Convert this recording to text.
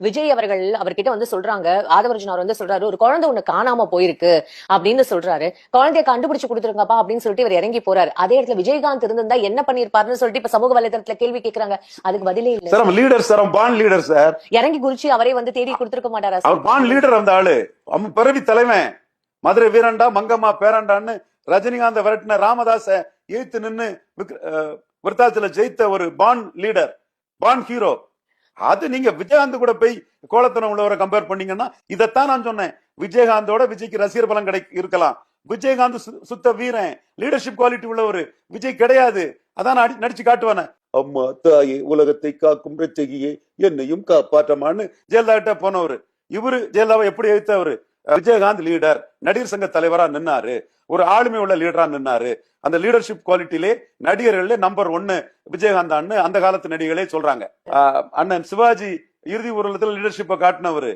விஜய் அவர்கள் அவர்கிட்ட வந்து சொல்றாங்க, ஆதவர்ஜுன் அவர் வந்து சொல்றாரு, ஒரு குழந்தை ஒண்ணு காணாம போயிருக்கு அப்படின்னு சொல்றாரு. குழந்தைய கண்டுபிடிச்சு கொடுத்துருங்கப்பா அப்படின்னு சொல்லிட்டு இவர் இறங்கி போறாரு. அதே இடத்துல விஜயகாந்த் இருந்திருந்தா என்ன பண்ணிருப்பாருன்னு சொல்லிட்டு இப்ப சமூக வலைதளத்துல கேள்வி கேக்குறாங்க. அதுக்கு பதிலே இல்ல. சார் லீடர் சார், பான் லீடர் சார். இறங்கி குறிச்சு அவரே வந்து தேடி கொடுத்திருக்க மாட்டாரா? அவர் பான் லீடர் அந்த ஆளு, பிறவி தலைவன். மதுரை வீரண்டா மங்கம்மா பேரண்டான்னு ரஜினிகாந்த் விரட்டின ராமதாச எய்த்து நின்னு விருத்தாச்சல ஜெயித்த ஒரு பான் லீடர், பான் ஹீரோ. அது நீங்க விஜயகாந்த் கூட போய் கோலத்தனம் உள்ளவரை கம்பேர் பண்ணீங்கன்னா, இதைத்தான் நான் சொன்னேன். விஜயகாந்தோட விஜய்க்கு ரசிகர் பலம் இருக்கலாம். விஜயகாந்த் சுத்த வீரன், லீடர்ஷிப் குவாலிட்டி உள்ளவர். விஜய் கிடையாது. அதான் நடிச்சு காட்டுவானே, அம்மா தாயே உலகத்தை காக்கும் ரட்சகியே என்னையும் காப்பாற்றமான்னு ஜெயலலிதா போனவரு. இவரு ஜெயலலிதாவை எப்படி எழுத்தவரு? விஜயகாந்த் லீடர், நடிகர் சங்க தலைவரா நின்னாரு, ஒரு ஆளுமை உள்ள லீடரா நின்னாரு. அந்த லீடர்ஷிப் குவாலிட்டியிலே நடிகர்களே நம்பர் 1 விஜயகாந்த் அந்த காலத்து நடிகர்களே சொல்றாங்க. அண்ணன் சிவாஜி இறுதி ஊர்வலத்தில் லீடர்ஷிப்பை காட்டினவரு.